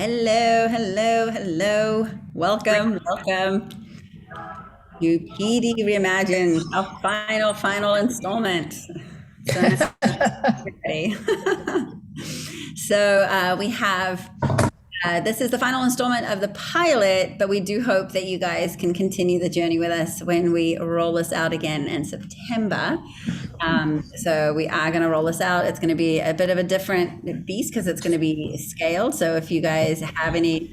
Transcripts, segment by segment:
Hello, hello, hello. Welcome to PD Reimagined, our final installment. So nice to be ready. We have this is the final installment of the pilot, but we do hope that you guys can continue the journey with us when we roll this out again in September. So we are going to roll this out. It's going to be a bit of a different beast because it's going to be scaled. So if you guys have any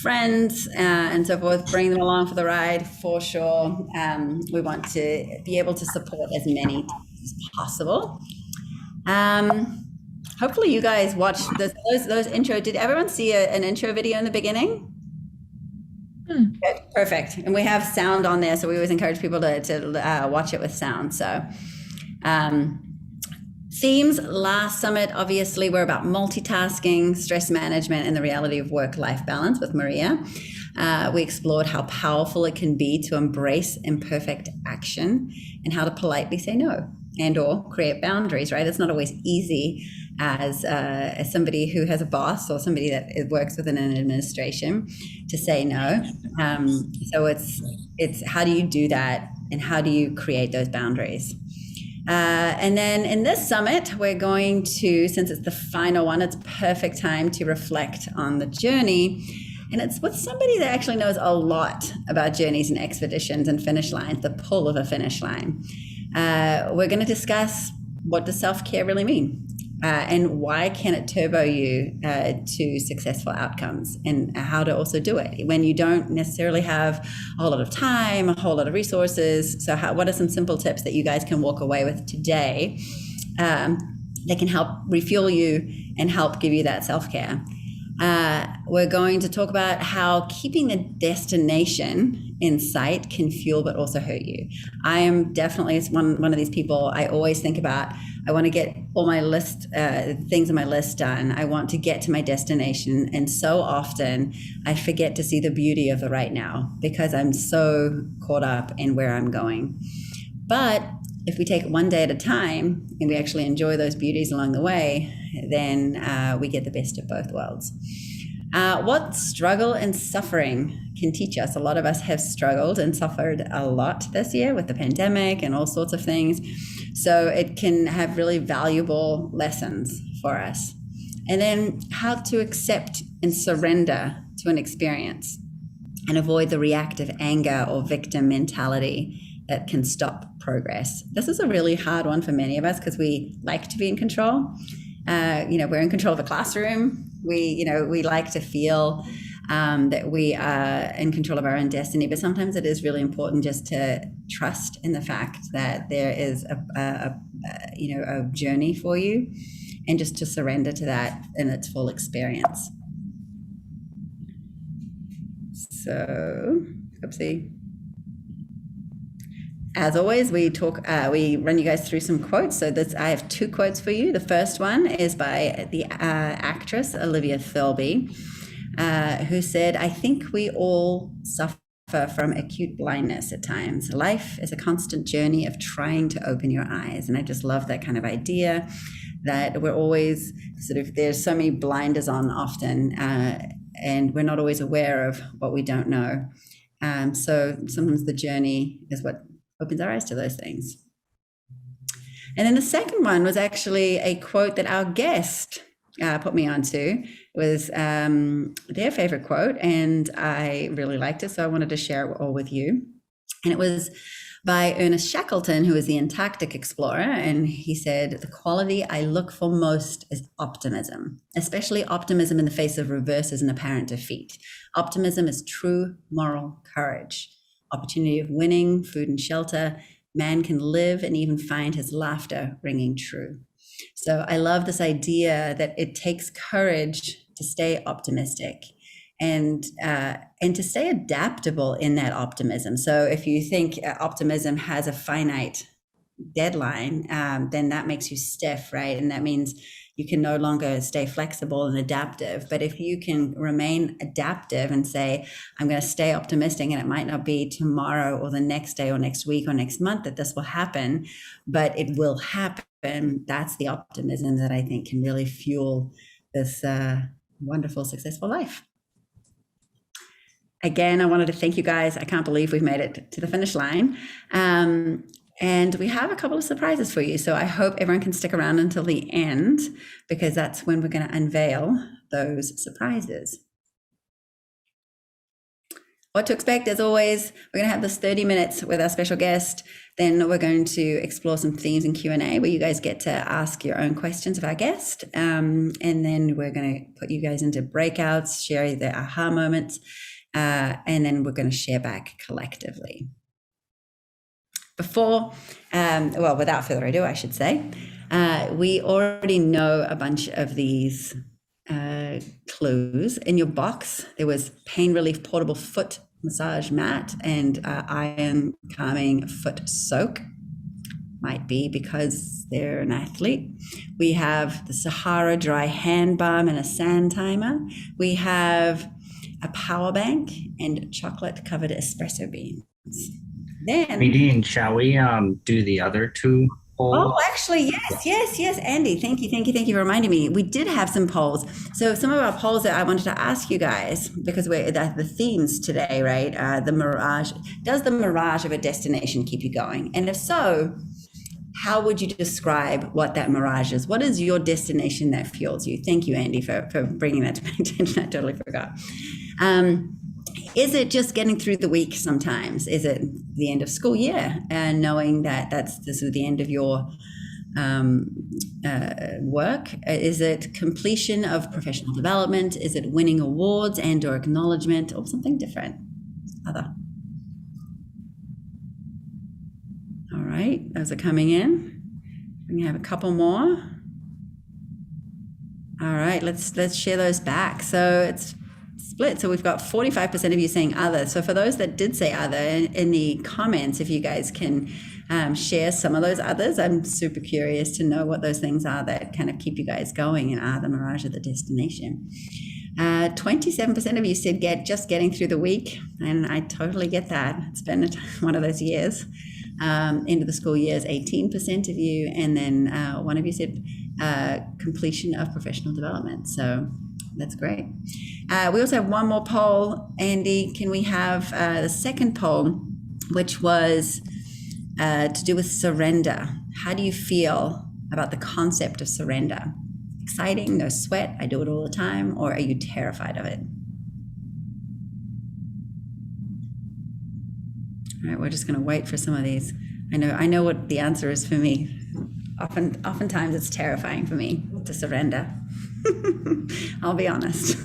friends and so forth, bring them along for the ride for sure. We want to be able to support as many as possible. Hopefully you guys watched those intro. Did everyone see an intro video in the beginning? Okay, perfect. And we have sound on there, so we always encourage people to watch it with sound. So themes last summit, obviously, were about multitasking, stress management, and the reality of work-life balance with Maria. We explored how powerful it can be to embrace imperfect action and how to politely say no and or create boundaries, right? It's not always easy as somebody who has a boss or somebody that works within an administration to say no. So it's how do you do that and how do you create those boundaries? And then in this summit, we're going to, since it's the final one, it's perfect time to reflect on the journey. And it's with somebody that actually knows a lot about journeys and expeditions and finish lines, the pull of a finish line. We're going to discuss what does self-care really mean? And why can it turbo you to successful outcomes, and how to also do it when you don't necessarily have a whole lot of time, a whole lot of resources. So what are some simple tips that you guys can walk away with today that can help refuel you and help give you that self-care? We're going to talk about how keeping the destination in sight can fuel but also hurt you. I am definitely one of these people. I always think about, I want to get all my things on my list done. I want to get to my destination. And so often I forget to see the beauty of the right now because I'm so caught up in where I'm going. But if we take it one day at a time and we actually enjoy those beauties along the way, then we get the best of both worlds. What struggle and suffering can teach us. A lot of us have struggled and suffered a lot this year with the pandemic and all sorts of things. So it can have really valuable lessons for us. And then how to accept and surrender to an experience and avoid the reactive anger or victim mentality that can stop progress. This is a really hard one for many of us because we like to be in control. We're in control of a classroom. We like to feel that we are in control of our own destiny, but sometimes it is really important just to trust in the fact that there is a journey for you, and just to surrender to that in its full experience. So, oopsie. As always, we run you guys through some quotes. So I have two quotes for you. The first one is by the actress Olivia Thirlby, who said, "I think we all suffer from acute blindness at times. Life is a constant journey of trying to open your eyes." And I just love that kind of idea that we're always there's so many blinders on often, and we're not always aware of what we don't know. So sometimes the journey is what opens our eyes to those things. And then the second one was actually a quote that our guest put me onto. It was their favorite quote, and I really liked it, so I wanted to share it all with you. And it was by Ernest Shackleton, who is the Antarctic explorer, and he said, "The quality I look for most is optimism, especially optimism in the face of reverses and apparent defeat. Optimism is true moral courage. Opportunity of winning, food and shelter, man can live and even find his laughter ringing true." So I love this idea that it takes courage to stay optimistic and to stay adaptable in that optimism. So if you think optimism has a finite deadline, then that makes you stiff, right? And that means you can no longer stay flexible and adaptive. But if you can remain adaptive and say, I'm going to stay optimistic, and it might not be tomorrow or the next day or next week or next month that this will happen, but it will happen. That's the optimism that I think can really fuel this wonderful, successful life. Again, I wanted to thank you guys. I can't believe we've made it to the finish line. And we have a couple of surprises for you. So I hope everyone can stick around until the end, because that's when we're going to unveil those surprises. What to expect, as always, we're going to have this 30 minutes with our special guest. Then we're going to explore some themes in Q&A where you guys get to ask your own questions of our guest. And then we're going to put you guys into breakouts, share the aha moments, and then we're going to share back collectively. Without further ado, I should say, we already know a bunch of these clues. In your box, there was pain relief portable foot massage mat and iron calming foot soak. Might be because they're an athlete. We have the Sahara dry hand balm and a sand timer. We have a power bank and chocolate covered espresso beans. Then, Nadine, shall we do the other two polls? Oh, actually, yes, Andy, thank you for reminding me. We did have some polls. So some of our polls that I wanted to ask you guys, because we're the themes today, right? The mirage. Does the mirage of a destination keep you going? And if so, how would you describe what that mirage is? What is your destination that fuels you? Thank you, Andy, for bringing that to my attention. I totally forgot. Is it just getting through the week sometimes? Is it the end of school year and knowing that this is the end of your work? Is it completion of professional development? Is it winning awards and or acknowledgement, or something different? Other. All right, those are coming in. We have a couple more. All right, let's share those back. So it's split. So we've got 45% of you saying other. So for those that did say other, in the comments, if you guys can share some of those others, I'm super curious to know what those things are that kind of keep you guys going and are the mirage of the destination. 27% of you said just getting through the week, and I totally get that. It's been one of those years. End of the school year is 18% of you, and then one of you said completion of professional development. So that's great. We also have one more poll. Andy, can we have the second poll, which was to do with surrender? How do you feel about the concept of surrender? Exciting, no sweat, I do it all the time, or are you terrified of it? All right, we're just going to wait for some of these. I know what the answer is for me. Oftentimes it's terrifying for me to surrender. I'll be honest.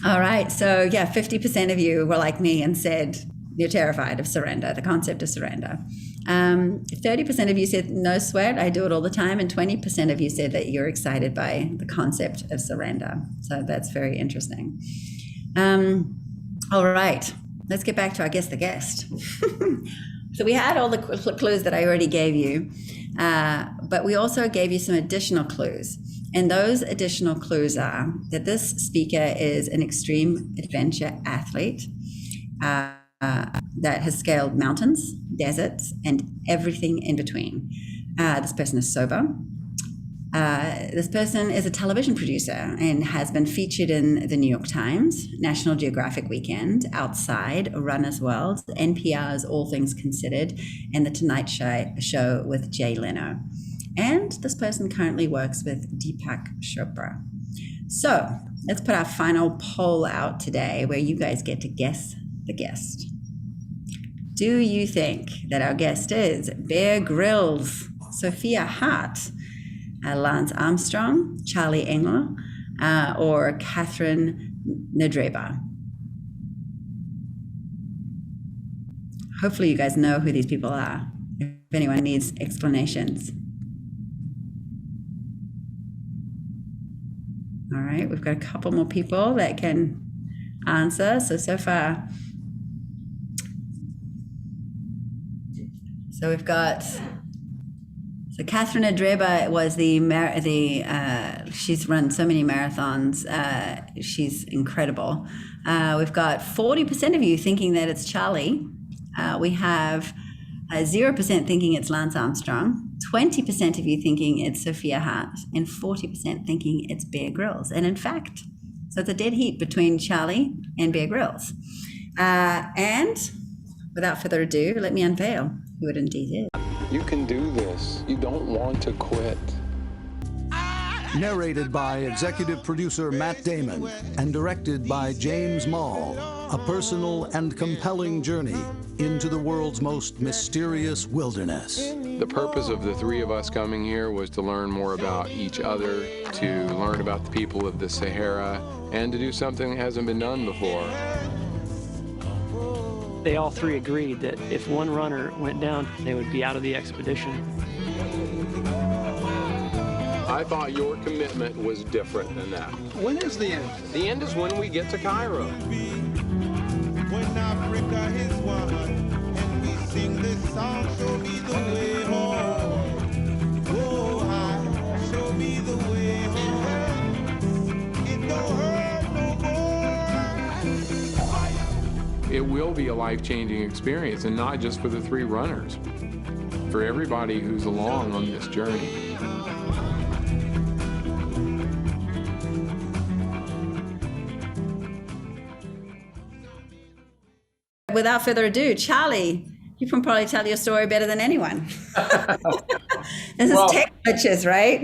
All right, so yeah, 50% of you were like me and said you're terrified of surrender, the concept of surrender. 30% of you said no sweat, I do it all the time, and 20% of you said that you're excited by the concept of surrender. So that's very interesting. All right, let's get back to, I guess, the guest. So we had all the clues that I already gave you, but we also gave you some additional clues. And those additional clues are that this speaker is an extreme adventure athlete that has scaled mountains, deserts, and everything in between. This person is sober. This person is a television producer and has been featured in the New York Times, National Geographic Weekend, Outside, Runner's World, NPR's All Things Considered, and The Tonight Show with Jay Leno. And this person currently works with Deepak Chopra. So let's put our final poll out today where you guys get to guess the guest. Do you think that our guest is Bear Grylls, Sophia Hart, Lance Armstrong, Charlie Engle, or Catherine Nedreba? Hopefully you guys know who these people are, if anyone needs explanations. All right, we've got a couple more people that can answer. So far, we've got, Catherine Nedreba was she's run so many marathons. She's incredible. We've got 40% of you thinking that it's Charlie. We have 0% thinking it's Lance Armstrong. 20% of you thinking it's Sophia Hart, and 40% thinking it's Bear Grylls. And in fact, so it's a dead heat between Charlie and Bear Grylls. And without further ado, let me unveil who it indeed is. You can do this. You don't want to quit. Narrated by executive producer Matt Damon and directed by James Mall, a personal and compelling journey into the world's most mysterious wilderness. The purpose of the three of us coming here was to learn more about each other, to learn about the people of the Sahara, and to do something that hasn't been done before. They all three agreed that if one runner went down, they would be out of the expedition. I thought your commitment was different than that. When is the end? The end is when we get to Cairo. When Africa is one, and we sing this song, show me the way home. Oh, I, show me the way home. It don't hurt no more. It will be a life-changing experience, and not just for the three runners, for everybody who's along on this journey. Without further ado, Charlie, you can probably tell your story better than anyone. This is tech glitches, right?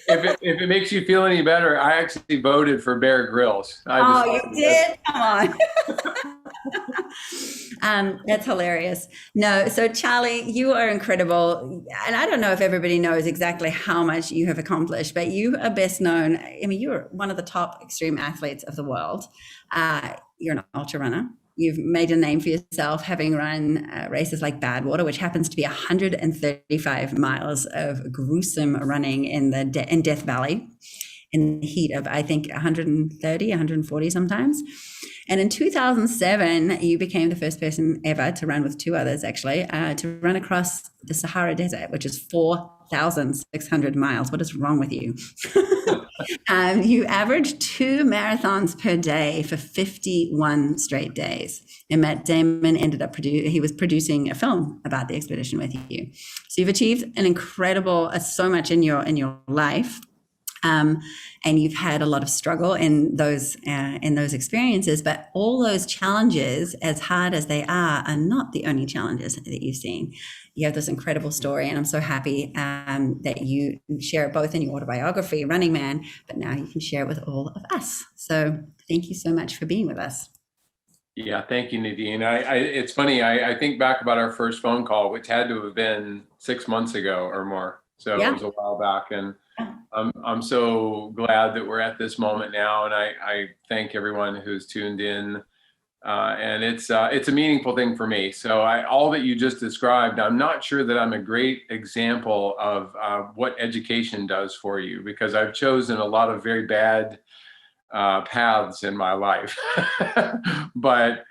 If it makes you feel any better, I actually voted for Bear Grylls. You did? Come on. That's hilarious. No, so Charlie, you are incredible. And I don't know if everybody knows exactly how much you have accomplished, but you are best known. I mean, you're one of the top extreme athletes of the world. You're an ultra runner. You've made a name for yourself having run races like Badwater, which happens to be 135 miles of gruesome running in in Death Valley in the heat of, I think, 130, 140 sometimes. And in 2007, you became the first person ever to run with two others, actually, to run across the Sahara Desert, which is 4,600 miles. What is wrong with you? You averaged 2 marathons per day for 51 straight days. And Matt Damon ended up he was producing a film about the expedition with you. So you've achieved an incredible, so much in your life. And you've had a lot of struggle in those experiences, but all those challenges, as hard as they are not the only challenges that you've seen. You have this incredible story, and I'm so happy that you share it both in your autobiography, Running Man, but now you can share it with all of us. So thank you so much for being with us. Yeah, thank you, Nadine. It's funny, I think back about our first phone call, which had to have been 6 months ago or more. So yeah. It was a while back, and I'm so glad that we're at this moment now, and I thank everyone who's tuned in. And it's a meaningful thing for me. So all that you just described, I'm not sure that I'm a great example of what education does for you, because I've chosen a lot of very bad paths in my life. But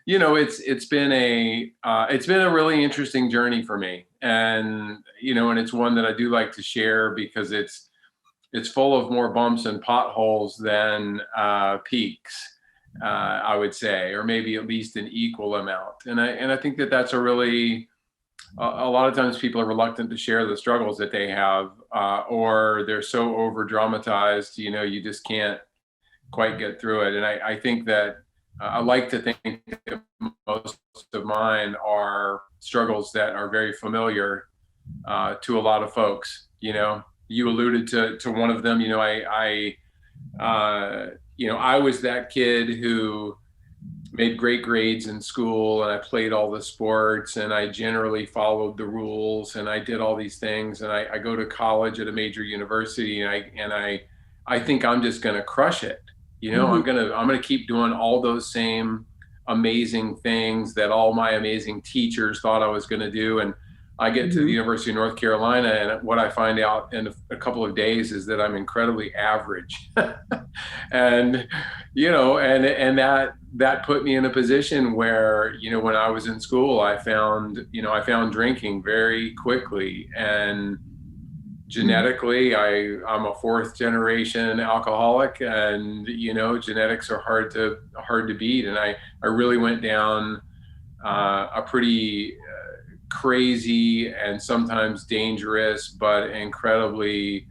you know, it's been a really interesting journey for me, and you know, and it's one that I do like to share because it's full of more bumps and potholes than peaks. I would say, or maybe at least an equal amount. And I think that that's a lot of times people are reluctant to share the struggles that they have, or they're so over dramatized, you know, you just can't quite get through it. And I think that I like to think that most of mine are struggles that are very familiar to a lot of folks. You know, you alluded to one of them. You know, I was that kid who made great grades in school, and I played all the sports, and I generally followed the rules, and I did all these things, and I go to college at a major university, and I think I'm just going to crush it. You know, I'm gonna keep doing all those same amazing things that all my amazing teachers thought I was going to do, and I get to the University of North Carolina, and what I find out in a couple of days is that I'm incredibly average. And, you know, and that put me in a position where, you know, when I was in school, I found drinking very quickly, and genetically, I'm a 4th generation alcoholic, and, you know, genetics are hard to beat. And I really went down a pretty crazy and sometimes dangerous, but incredibly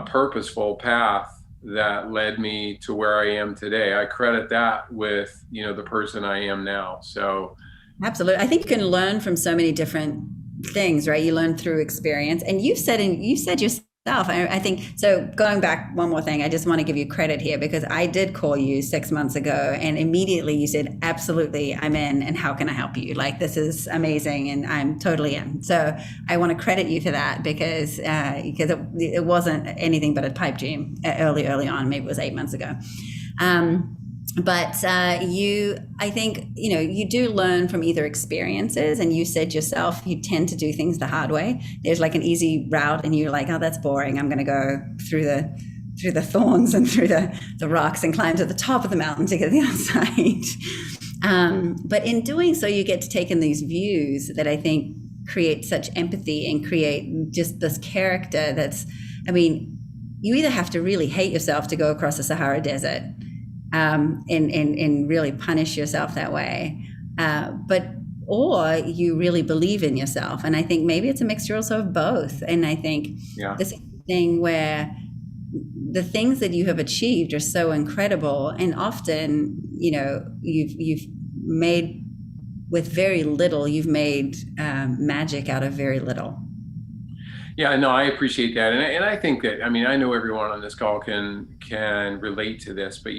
purposeful path that led me to where I am today. I credit that with, the person I am now. So absolutely. I think you can learn from so many different things, right? You learn through experience. And you said yourself, I think, so going back one more thing, I just want to give you credit here because I did call you 6 months ago and immediately you said, absolutely, I'm in. And how can I help you? Like, this is amazing. And I'm totally in. So I want to credit you for that because it wasn't anything but a pipe dream early on. Maybe it was 8 months ago. But I think, you do learn from either experiences, and you said yourself, you tend to do things the hard way. There's like an easy route and you're like, oh, that's boring. I'm going to go through the thorns and through the rocks and climb to the top of the mountain to get to the other side. But in doing so, you get to take in these views that I think create such empathy and create just this character you either have to really hate yourself to go across the Sahara Desert, and really punish yourself that way, or you really believe in yourself. And I think maybe it's a mixture also of both. And I think this thing where the things that you have achieved are so incredible, and often, you've made with very little, you've made magic out of very little. Yeah, no, I appreciate that. And I think that, I know everyone on this call can relate to this, but,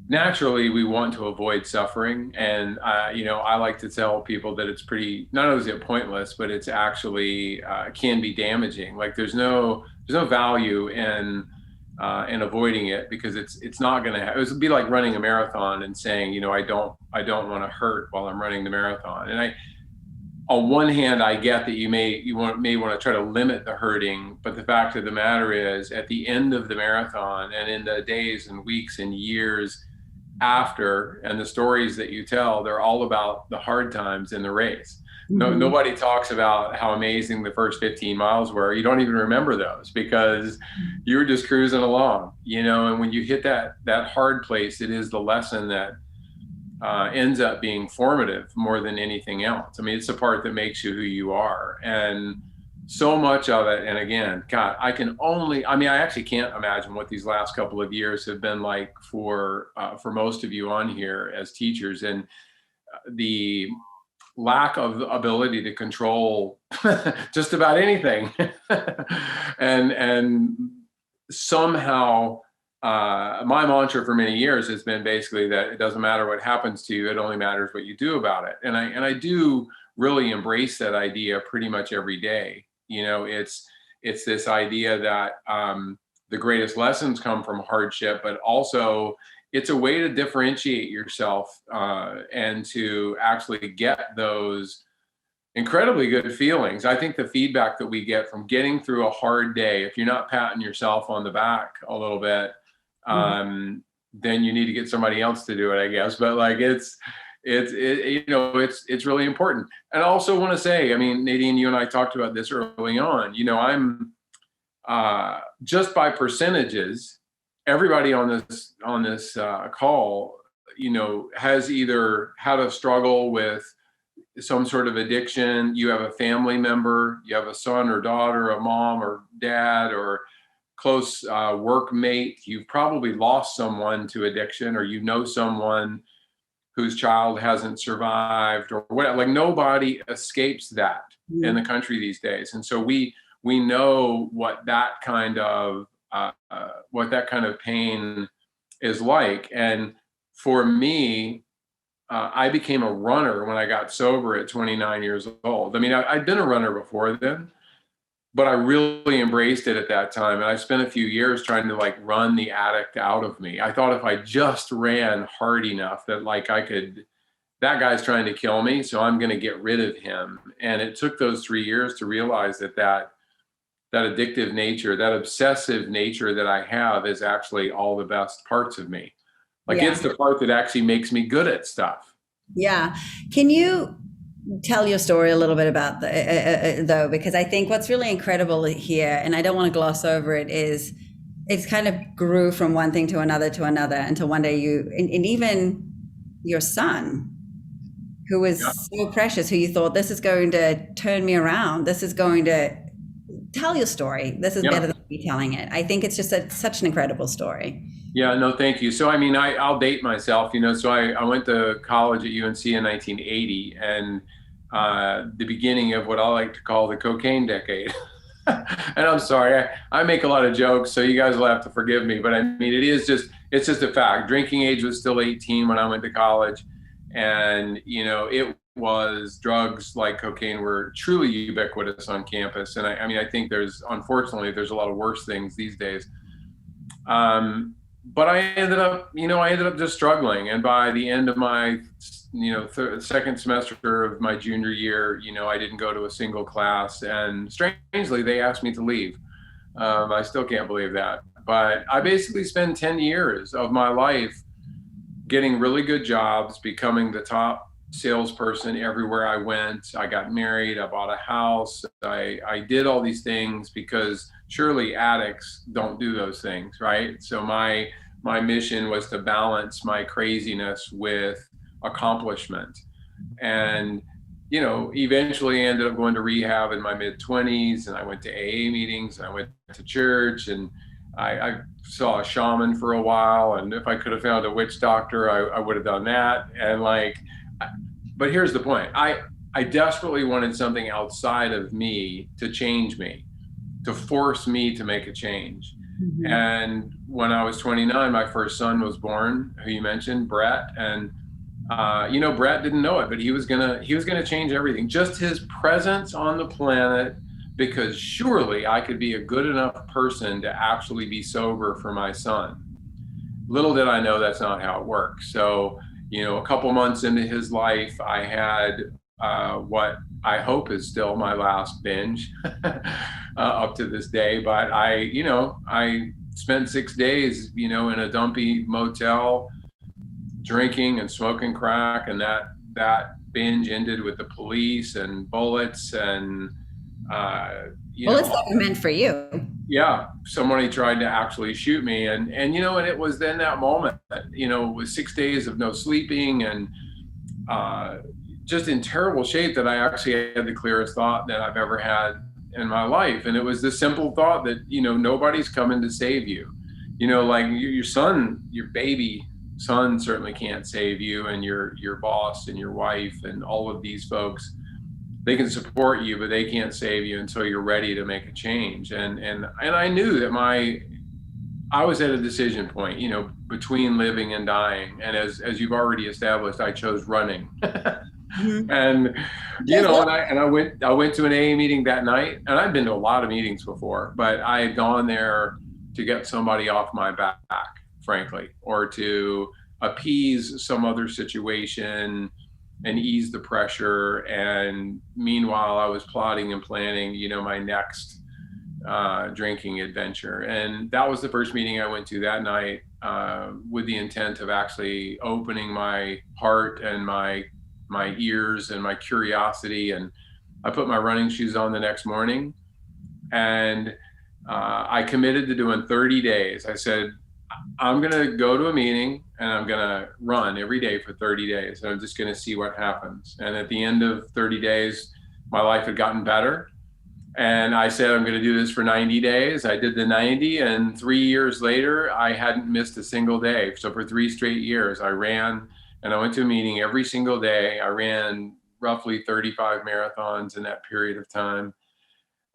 naturally we want to avoid suffering. And, I like to tell people that it's not only is it pointless, but it's actually can be damaging. Like there's no value in avoiding it because it's not going to, it would be like running a marathon and saying, I don't want to hurt while I'm running the marathon. And on one hand, I get that you may want to try to limit the hurting, but the fact of the matter is, at the end of the marathon and in the days and weeks and years after, and the stories that you tell, they're all about the hard times in the race. Mm-hmm. Nobody talks about how amazing the first 15 miles were. You don't even remember those because you were just cruising along, and when you hit that hard place, it is the lesson that ends up being formative more than anything else. It's the part that makes you who you are. And so much of it, and again, God, I actually can't imagine what these last couple of years have been like for most of you on here as teachers, and the lack of ability to control just about anything. and somehow, my mantra for many years has been basically that it doesn't matter what happens to you, it only matters what you do about it. And I do really embrace that idea pretty much every day. It's this idea that the greatest lessons come from hardship, but also it's a way to differentiate yourself and to actually get those incredibly good feelings. I think the feedback that we get from getting through a hard day, if you're not patting yourself on the back a little bit, then you need to get somebody else to do it, I guess. But like it's really important. And I also want to say, Nadine, you and I talked about this early on. I'm just by percentages, everybody on this call, has either had a struggle with some sort of addiction. You have a family member, you have a son or daughter, a mom or dad, or close workmate. You've probably lost someone to addiction, or someone whose child hasn't survived, or whatever. Like nobody escapes that in the country these days. And so we know what that kind of pain is like. And for me, I became a runner when I got sober at 29 years old. I'd been a runner before then, but I really embraced it at that time. And I spent a few years trying to run the addict out of me. I thought if I just ran hard enough that that guy's trying to kill me, so I'm going to get rid of him. And it took those 3 years to realize that addictive nature, that obsessive nature that I have is actually all the best parts of me. It's the part that actually makes me good at stuff. Yeah. Can you tell your story a little bit about though, because I think what's really incredible here, and I don't want to gloss over it, is it's kind of grew from one thing to another until one day and even your son who was Yeah. so precious, who you thought, this is going to turn me around. This is going to tell your story. This is Yeah. better than me telling it. I think it's just such an incredible story. Yeah, no, thank you. So, I mean, I'll date myself, so I went to college at UNC in 1980, and the beginning of what I like to call the cocaine decade. And I'm sorry, I make a lot of jokes, so you guys will have to forgive me. But I mean, it's just a fact. Drinking age was still 18 when I went to college. And, it was drugs like cocaine were truly ubiquitous on campus. And I mean, I think unfortunately, there's a lot of worse things these days. But I ended up just struggling. And by the end of my, second semester of my junior year, I didn't go to a single class. And strangely, they asked me to leave. I still can't believe that. But I basically spent 10 years of my life getting really good jobs, becoming the top salesperson everywhere I went. I got married, I bought a house. I did all these things because surely addicts don't do those things, right? So my mission was to balance my craziness with accomplishment. And, eventually ended up going to rehab in my mid-20s, and I went to AA meetings, and I went to church, and I saw a shaman for a while. And if I could have found a witch doctor, I would have done that. And but here's the point. I desperately wanted something outside of me to change me, to force me to make a change. Mm-hmm. And when I was 29, my first son was born, who you mentioned, Brett. And Brett didn't know it, but he was gonna change everything. Just his presence on the planet, because surely I could be a good enough person to actually be sober for my son. Little did I know that's not how it works. So, a couple months into his life, I had what I hope is still my last binge up to this day. But I spent 6 days, in a dumpy motel, drinking and smoking crack, and that binge ended with the police and bullets and bullets that were meant for you. Yeah, somebody tried to actually shoot me, and it was then that moment, with 6 days of no sleeping and just in terrible shape, that I actually had the clearest thought that I've ever had in my life. And it was the simple thought that, nobody's coming to save you. Like your son, your baby son certainly can't save you, and your boss and your wife and all of these folks, they can support you, but they can't save you until you're ready to make a change. And I knew that I was at a decision point, between living and dying. And as you've already established, I chose running. Mm-hmm. And I went to an AA meeting that night, and I'd been to a lot of meetings before, but I had gone there to get somebody off my back, frankly, or to appease some other situation and ease the pressure. And meanwhile, I was plotting and planning, my next drinking adventure. And that was the first meeting I went to that night, with the intent of actually opening my heart and my ears and my curiosity. And I put my running shoes on the next morning, and I committed to doing 30 days. I said, I'm going to go to a meeting and I'm going to run every day for 30 days. And I'm just going to see what happens. And at the end of 30 days, my life had gotten better. And I said, I'm going to do this for 90 days. I did the 90, and 3 years later, I hadn't missed a single day. So for 3 straight years, I ran, and I went to a meeting every single day. I ran roughly 35 marathons in that period of time,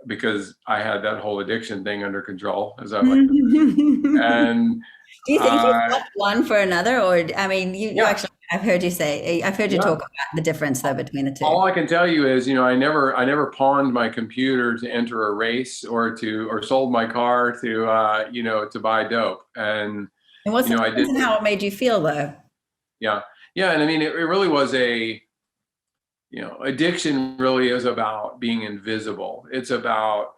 because I had that whole addiction thing under control, as I like to say. And do you think you swapped one for another? Or, I mean, you actually, I've heard you talk about the difference though between the two. All I can tell you is, I never pawned my computer to enter a race, or sold my car to buy dope. And what's the difference in how it made you feel though? Yeah. And I mean, it really was addiction really is about being invisible. It's about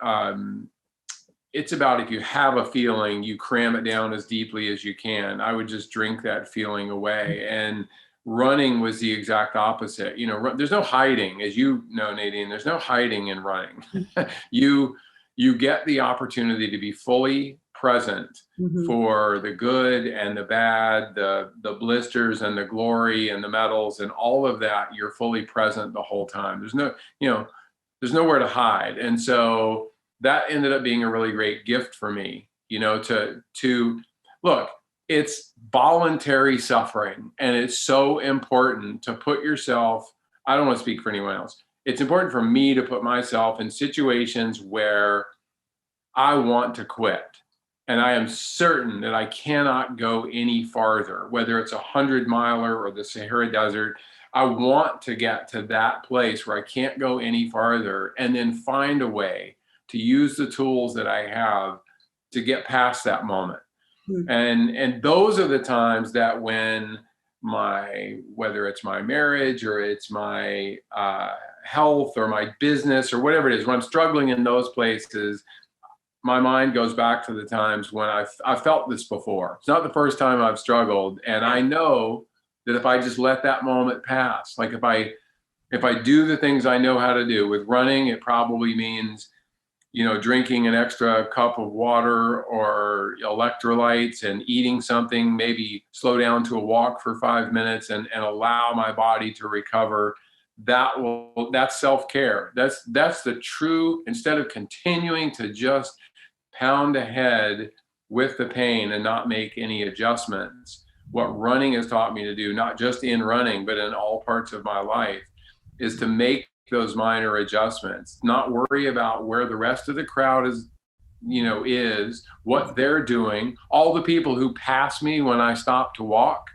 if you have a feeling, you cram it down as deeply as you can. I would just drink that feeling away. And running was the exact opposite. There's no hiding, as you know, Nadine, there's no hiding in running. You get the opportunity to be fully present for the good and the bad, the blisters and the glory and the medals and all of that. You're fully present the whole time. There's no, there's nowhere to hide. And so that ended up being a really great gift for me, to look, it's voluntary suffering. And it's so important to put yourself, I don't want to speak for anyone else. It's important for me to put myself in situations where I want to quit. And I am certain that I cannot go any farther, whether it's 100-miler or the Sahara Desert. I want to get to that place where I can't go any farther, and then find a way to use the tools that I have to get past that moment. And those are the times that when whether it's my marriage or it's my health or my business or whatever it is, when I'm struggling in those places, my mind goes back to the times when I've felt this before. It's not the first time I've struggled. And I know that if I just let that moment pass, like if I do the things I know how to do with running, it probably means, drinking an extra cup of water or electrolytes and eating something, maybe slow down to a walk for 5 minutes and allow my body to recover. That's self-care. That's the true, instead of continuing to just pound ahead with the pain and not make any adjustments. What running has taught me to do, not just in running, but in all parts of my life, is to make those minor adjustments, not worry about where the rest of the crowd is, what they're doing. All the people who pass me when I stop to walk,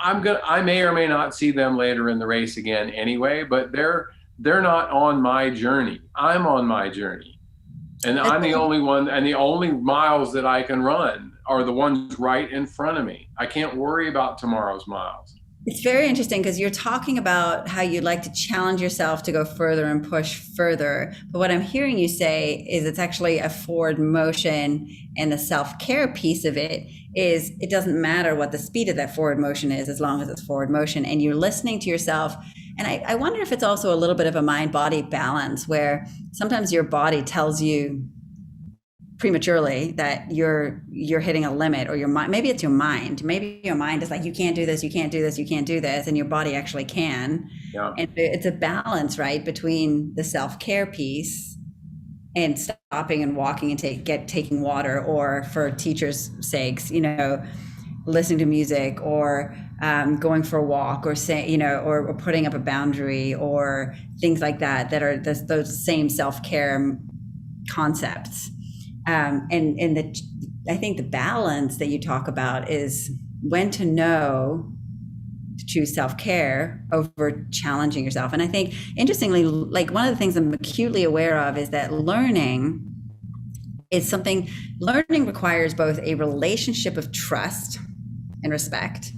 I may or may not see them later in the race again anyway, but they're not on my journey. I'm on my journey. And I'm the only one, and the only miles that I can run are the ones right in front of me. I can't worry about tomorrow's miles. It's very interesting because you're talking about how you like to challenge yourself to go further and push further. But what I'm hearing you say is it's actually a forward motion, and the self-care piece of it is it doesn't matter what the speed of that forward motion is as long as it's forward motion, and you're listening to yourself. And I wonder if it's also a little bit of a mind-body balance where sometimes your body tells you prematurely that you're hitting a limit, or your mind, maybe it's your mind. Maybe your mind is like, you can't do this, you can't do this, you can't do this, and your body actually can. Yeah. And it's a balance, right, between the self-care piece and stopping and walking and taking water, or for teachers' sakes, listening to music, or going for a walk, or or putting up a boundary, or things like that are those same self-care concepts. I think the balance that you talk about is when to know to choose self-care over challenging yourself. And I think, interestingly, like one of the things I'm acutely aware of is that learning requires both a relationship of trust and respect,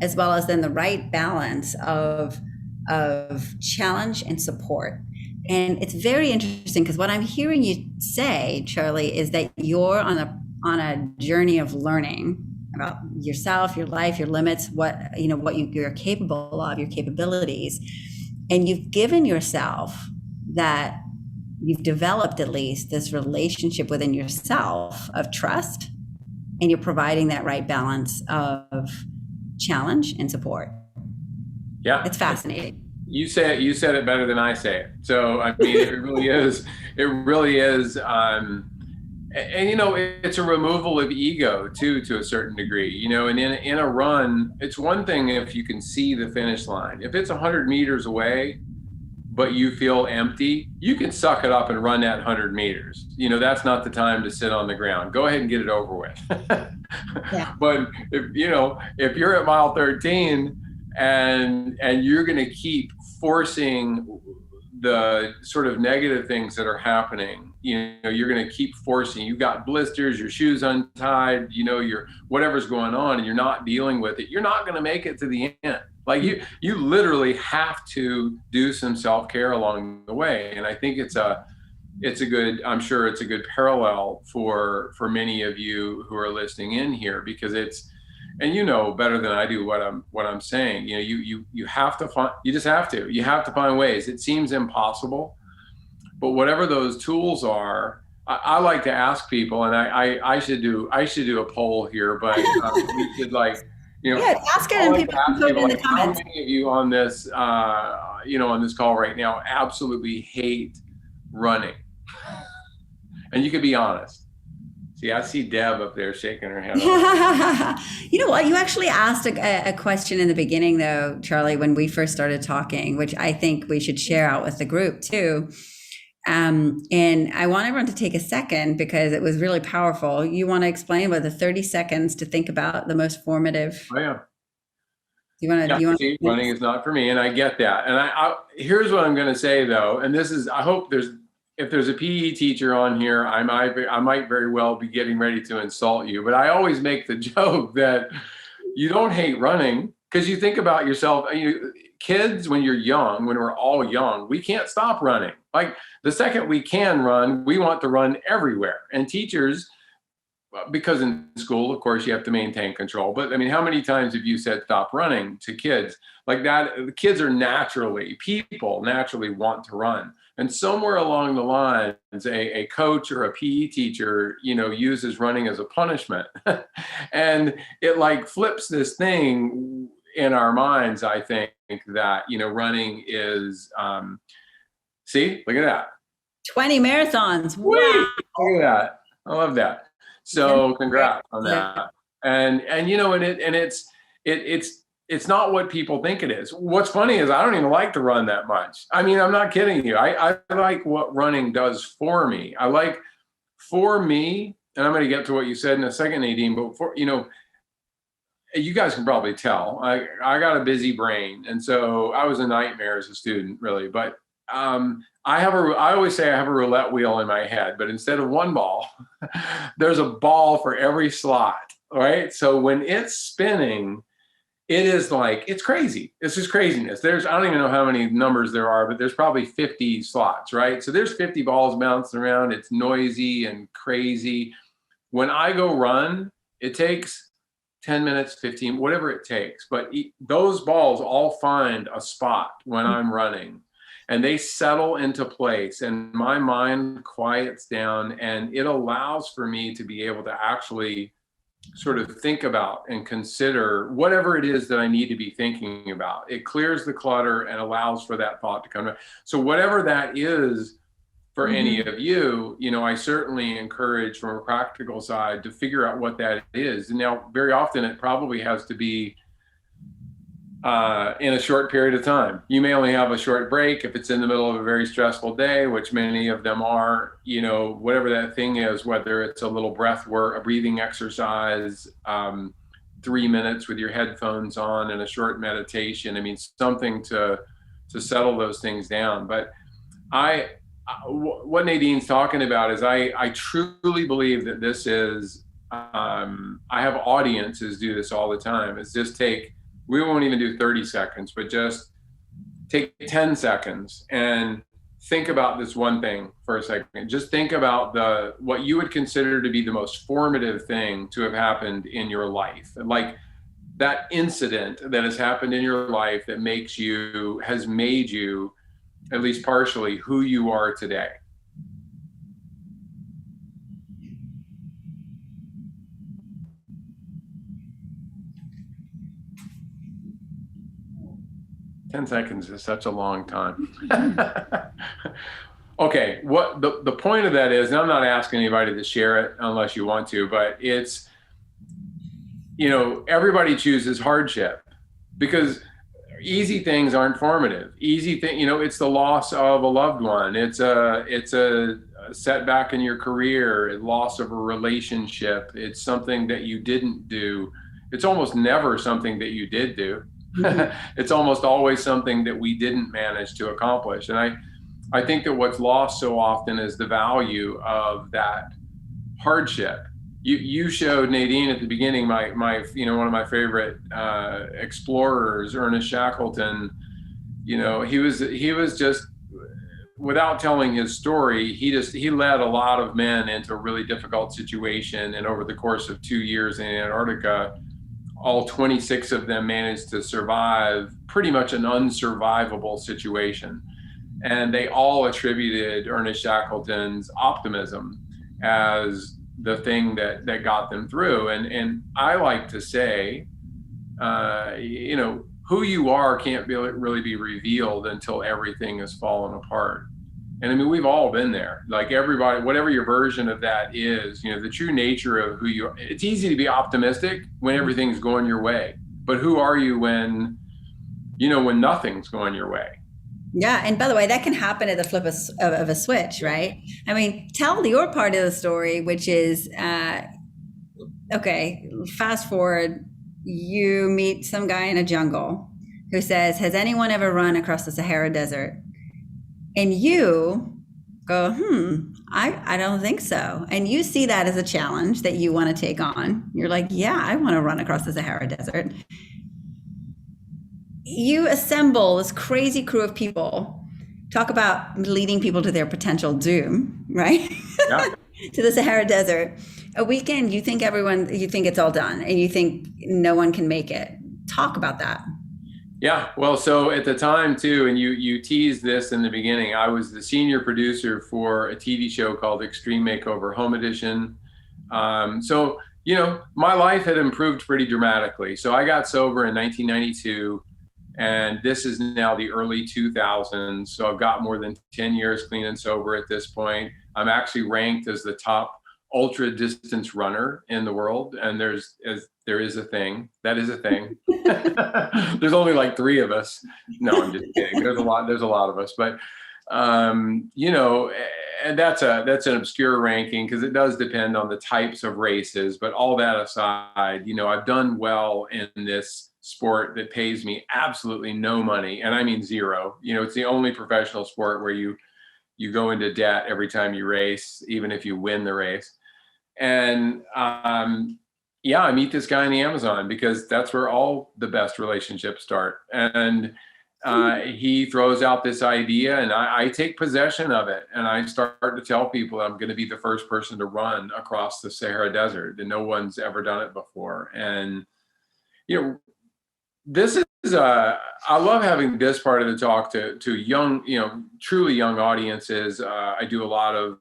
as well as then the right balance of challenge and support. And it's very interesting because what I'm hearing you say, Charlie, is that you're on a journey of learning about yourself, your life, your limits, what you're capable of, your capabilities. And you've given yourself that, you've developed at least this relationship within yourself of trust, and you're providing that right balance of challenge and support. Yeah. It's fascinating. You said it better than I say it. So, I mean, it really is. And it's a removal of ego too, to a certain degree, and in a run, it's one thing if you can see the finish line. If it's 100 meters away, but you feel empty, you can suck it up and run that 100 meters. That's not the time to sit on the ground. Go ahead and get it over with. Yeah. But if you're at mile 13 and you're going to keep forcing the sort of negative things that are happening, you're going to keep forcing, you've got blisters, your shoes untied, your whatever's going on, and you're not dealing with it, you're not going to make it to the end. Like you literally have to do some self-care along the way. And I think I'm sure it's a good parallel for many of you who are listening in here, because and better than I do what I'm saying. You have to find, you have to find ways. It seems impossible, but whatever those tools are, I like to ask people, and I should do a poll here, but we should Yeah, ask it I and like people to can ask put it people in the like, how comments. many of you on this on this call right now absolutely hate running? And you could be honest. See, I see Deb up there shaking her head. You know what? You actually asked a question in the beginning, though, Charlie, when we first started talking, which I think we should share out with the group too. And I want everyone to take a second because it was really powerful. You want to explain about the 30 seconds to think about the most formative? Oh yeah. You want to? Yeah, see, running is not for me, and I get that. And here's what I'm going to say though, and this is, I hope if there's a PE teacher on here, I might very well be getting ready to insult you, but I always make the joke that you don't hate running because you think about yourself. Kids, when you're young, when we're all young, we can't stop running. Like the second we can run, we want to run everywhere. And teachers, because in school, of course, you have to maintain control. But I mean, how many times have you said stop running to kids like that? The kids are people naturally want to run. And somewhere along the lines, a coach or a PE teacher, uses running as a punishment. And it like flips this thing in our minds, I think, that, running is, see, look at that. 20 marathons. Wow. Look at that. I love that. So congrats on that. And it's not what people think it is. What's funny is I don't even like to run that much. I mean, I'm not kidding you. I like what running does for me. For me, and I'm going to get to what you said in a second, Nadine, but you guys can probably tell, I got a busy brain. And so I was a nightmare as a student, really. But I always say I have a roulette wheel in my head, but instead of one ball, there's a ball for every slot, right? So when it's spinning, it is like, it's crazy. It's just craziness. I don't even know how many numbers there are, but there's probably 50 slots, right? So there's 50 balls bouncing around. It's noisy and crazy. When I go run, it takes 10 minutes, 15, whatever it takes. But those balls all find a spot when I'm running. And they settle into place and my mind quiets down and it allows for me to be able to actually sort of think about and consider whatever it is that I need to be thinking about. It clears the clutter and allows for that thought to come. So whatever that is for any of you, I certainly encourage from a practical side to figure out what that is. And now very often it probably has to be in a short period of time. You may only have a short break if it's in the middle of a very stressful day, which many of them are, whatever that thing is, whether it's a little breath work, a breathing exercise, 3 minutes with your headphones on and a short meditation. I mean, something to settle those things down. But what Nadine's talking about is I truly believe that this is, I have audiences do this all the time, is just we won't even do 30 seconds, but just take 10 seconds and think about this one thing for a second. Just think about what you would consider to be the most formative thing to have happened in your life. Like that incident that has happened in your life that has made you, at least partially, who you are today. Ten seconds is such a long time. Okay, what the point of that is, and I'm not asking anybody to share it unless you want to, but it's, everybody chooses hardship because easy things aren't formative. Easy thing, it's the loss of a loved one. It's a setback in your career, loss of a relationship. It's something that you didn't do. It's almost never something that you did do. It's almost always something that we didn't manage to accomplish. And I think that what's lost so often is the value of that hardship. You showed, Nadine, at the beginning, my one of my favorite explorers, Ernest Shackleton. He was just, without telling his story, he led a lot of men into a really difficult situation. And over the course of 2 years in Antarctica, all 26 of them managed to survive pretty much an unsurvivable situation. And they all attributed Ernest Shackleton's optimism as the thing that got them through. And I like to say, who you are can't really be revealed until everything has fallen apart. And I mean, we've all been there. Like everybody, whatever your version of that is, the true nature of who you are. It's easy to be optimistic when everything's going your way, but who are you when nothing's going your way? Yeah. And by the way, that can happen at the flip of a switch, right? I mean, tell your part of the story, which is, okay, fast forward, you meet some guy in a jungle who says, has anyone ever run across the Sahara Desert? And you go, I don't think so. And you see that as a challenge that you want to take on. You're like, yeah, I want to run across the Sahara Desert. You assemble this crazy crew of people, talk about leading people to their potential doom, right? Yeah. To the Sahara Desert. A weekend, you think it's all done and you think no one can make it. Talk about that. Yeah, well, so at the time too, and you teased this in the beginning, I was the senior producer for a TV show called Extreme Makeover Home Edition. So, my life had improved pretty dramatically. So I got sober in 1992, and this is now the early 2000s. So I've got more than 10 years clean and sober at this point. I'm actually ranked as the top ultra distance runner in the world, and there is a thing. That is a thing. There's only like 3 of us. No, I'm just kidding. There's a lot of us, but and that's an obscure ranking because it does depend on the types of races. But all that aside, I've done well in this sport that pays me absolutely no money, and I mean zero. It's the only professional sport where you go into debt every time you race, even if you win the race. And I meet this guy in the Amazon because that's where all the best relationships start. And he throws out this idea, and I take possession of it. And I start to tell people I'm going to be the first person to run across the Sahara Desert, and no one's ever done it before. And, this is I love having this part of the talk to young, truly young audiences. I do a lot of,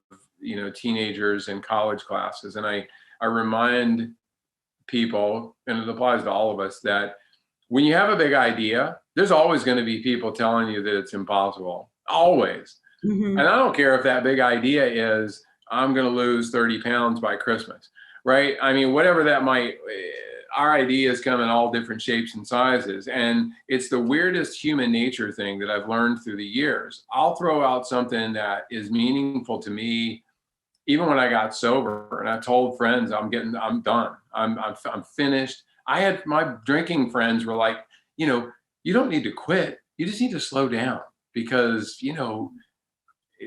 teenagers and college classes. And I remind people, and it applies to all of us, that when you have a big idea, there's always going to be people telling you that it's impossible. Always. Mm-hmm. And I don't care if that big idea is, I'm going to lose 30 pounds by Christmas, right? I mean, whatever that our ideas come in all different shapes and sizes. And it's the weirdest human nature thing that I've learned through the years. I'll throw out something that is meaningful to me, even when I got sober, and I told friends, I'm done. I'm finished. I had my drinking friends were like, you don't need to quit. You just need to slow down because,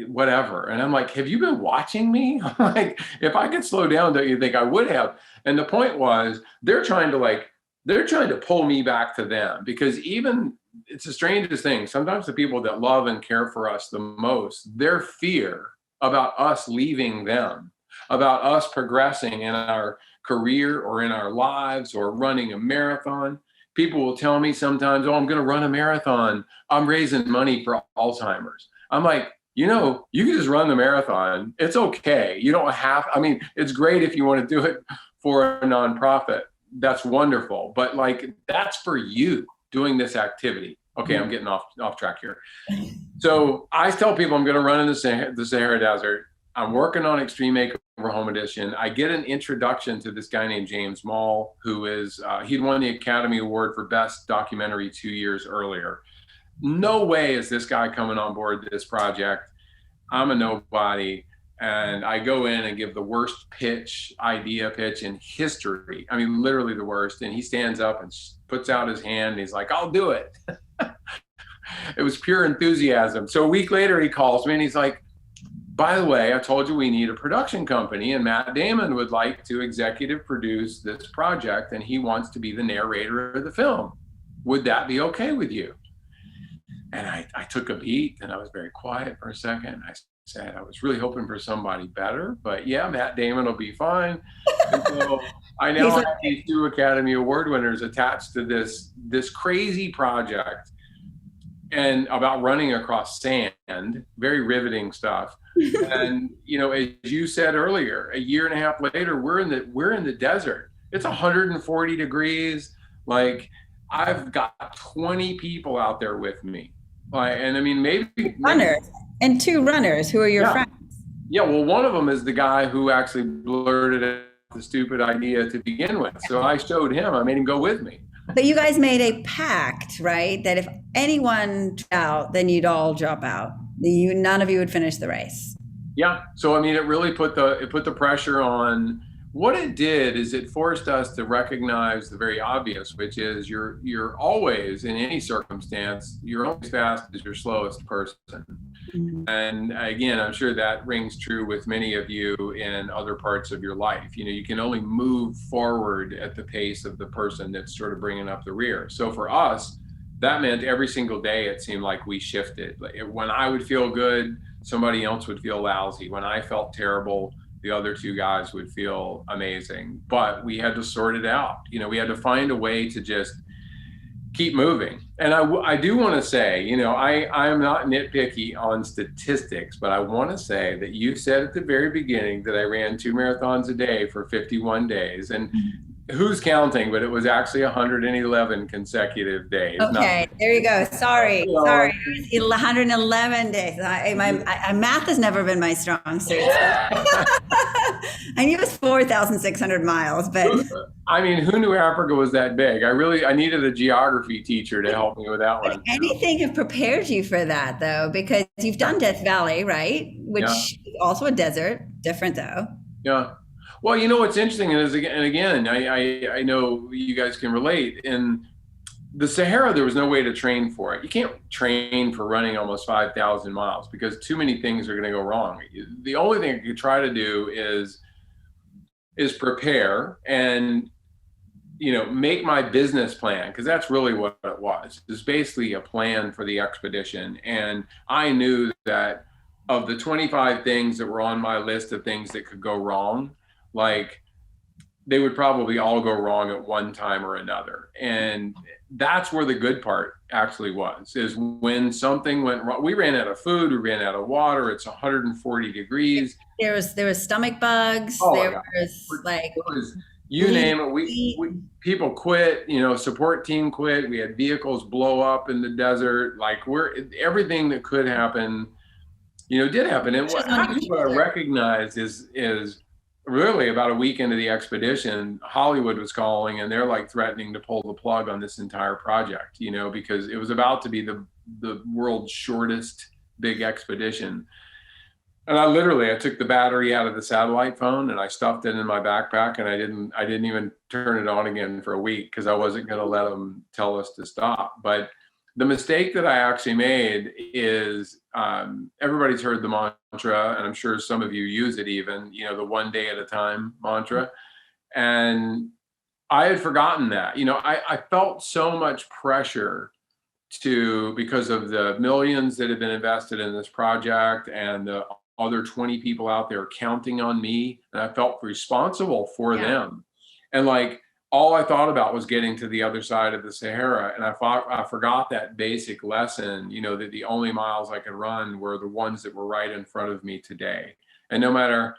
whatever. And I'm like, have you been watching me? Like, if I could slow down, don't you think I would have? And the point was, they're trying to pull me back to them, because it's the strangest thing. Sometimes the people that love and care for us the most, their fear about us leaving them, about us progressing in our career or in our lives or running a marathon. People will tell me sometimes, I'm going to run a marathon. I'm raising money for Alzheimer's. I'm like, you can just run the marathon. It's okay. You don't have, it's great if you want to do it for a nonprofit. That's wonderful. But that's for you doing this activity. Okay, I'm getting off track here. So I tell people I'm going to run in the Sahara Desert. I'm working on Extreme Makeover Home Edition. I get an introduction to this guy named James Mall, who is, he'd won the Academy Award for Best Documentary 2 years earlier. No way is this guy coming on board this project. I'm a nobody. And I go in and give the worst idea pitch in history. Literally the worst. And he stands up and puts out his hand and he's like, I'll do it. It was pure enthusiasm. So a week later, he calls me and he's like, by the way, I told you we need a production company, and Matt Damon would like to executive produce this project, and he wants to be the narrator of the film. Would that be okay with you? And I took a beat and I was very quiet for a second. I said, I was really hoping for somebody better, but yeah, Matt Damon will be fine. And so I now have these 2 Academy Award winners attached to this crazy project. and about running across sand, very riveting stuff. And as you said earlier, a year and a half later, we're in the desert. It's 140 degrees. Like, I've got 20 people out there with me. And I mean, maybe runners and 2 runners who are your friends. Yeah, well, one of them is the guy who actually blurted out the stupid idea to begin with. So I showed him. I made him go with me. But you guys made a pact, right? That if anyone dropped out, then you'd all drop out. None of you would finish the race. Yeah. So I mean, it really put the pressure on. What it did is it forced us to recognize the very obvious, which is you're always, in any circumstance, you're only as fast as your slowest person. Mm-hmm. And again, I'm sure that rings true with many of you in other parts of your life. You can only move forward at the pace of the person that's sort of bringing up the rear. So for us, that meant every single day it seemed like we shifted. When I would feel good, somebody else would feel lousy. When I felt terrible, the other 2 guys would feel amazing. But we had to sort it out. We had to find a way to just keep moving. And I do want to say, I'm not nitpicky on statistics, but I want to say that you said at the very beginning that I ran 2 marathons a day for 51 days. And who's counting? But it was actually 111 consecutive days. Okay, there you go. Sorry. It was 111 days. My math has never been my strong suit. I knew it was 4,600 miles, but I mean, who knew Africa was that big? I needed a geography teacher to help me with that one. Anything have prepared you for that, though, because you've done Death Valley, right? Which is also a desert, different though. Yeah. Well, what's interesting is, and again, I know you guys can relate. In the Sahara, there was no way to train for it. You can't train for running almost 5,000 miles because too many things are going to go wrong. The only thing I could try to do is prepare and make my business plan, because that's really what it was. It's basically a plan for the expedition. And I knew that of the 25 things that were on my list of things that could go wrong, like, they would probably all go wrong at one time or another. And that's where the good part actually was, is when something went wrong. We ran out of food, we ran out of water, it's 140 degrees. There was stomach bugs. You name it. We people quit, support team quit. We had vehicles blow up in the desert. Like, everything that could happen, did happen. And what I recognized is really about a week into the expedition, Hollywood was calling, and they're like threatening to pull the plug on this entire project, because it was about to be the world's shortest big expedition. And I took the battery out of the satellite phone and I stuffed it in my backpack, and I didn't even turn it on again for a week because I wasn't going to let them tell us to stop. But the mistake that I actually made is, everybody's heard the mantra, and I'm sure some of you use it even, the 1 day at a time mantra. And I had forgotten that. I felt so much pressure because of the millions that have been invested in this project and the other 20 people out there counting on me. And I felt responsible for them. And all I thought about was getting to the other side of the Sahara. And I forgot that basic lesson, that the only miles I could run were the ones that were right in front of me today. And no matter,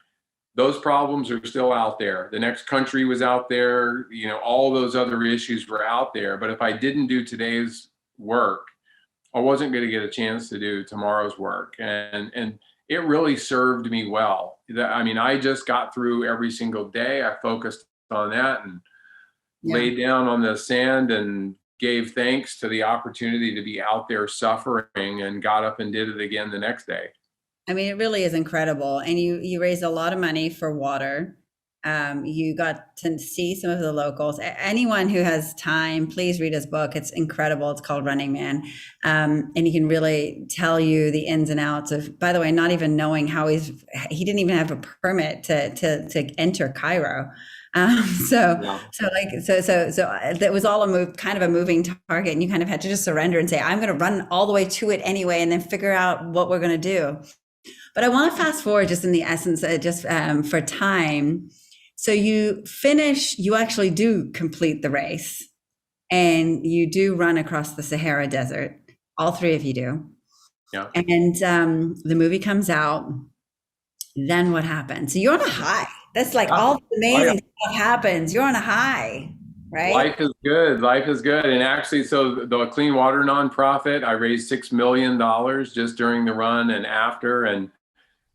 those problems are still out there. The next country was out there, all those other issues were out there. But if I didn't do today's work, I wasn't going to get a chance to do tomorrow's work. And it really served me well. I just got through every single day. I focused on that and laid down on the sand and gave thanks to the opportunity to be out there suffering, and got up and did it again the next day. It really is incredible. And you raised a lot of money for water. You got to see some of the locals. Anyone who has time, please read his book. It's incredible. It's called Running Man. And he can really tell you the ins and outs of, by the way, not even knowing how he didn't even have a permit to enter Cairo. That was all kind of a moving target, and you kind of had to just surrender and say, I'm going to run all the way to it anyway, and then figure out what we're going to do. But I want to fast forward just in the essence, for time. So you actually do complete the race, and you do run across the Sahara Desert. All three of you do. Yeah. And the movie comes out. Then what happens? So you're on a high. That's like all the amazing stuff happens. You're on a high, right? Life is good. Life is good. And actually, so the Clean Water nonprofit, I raised $6 million just during the run and after. And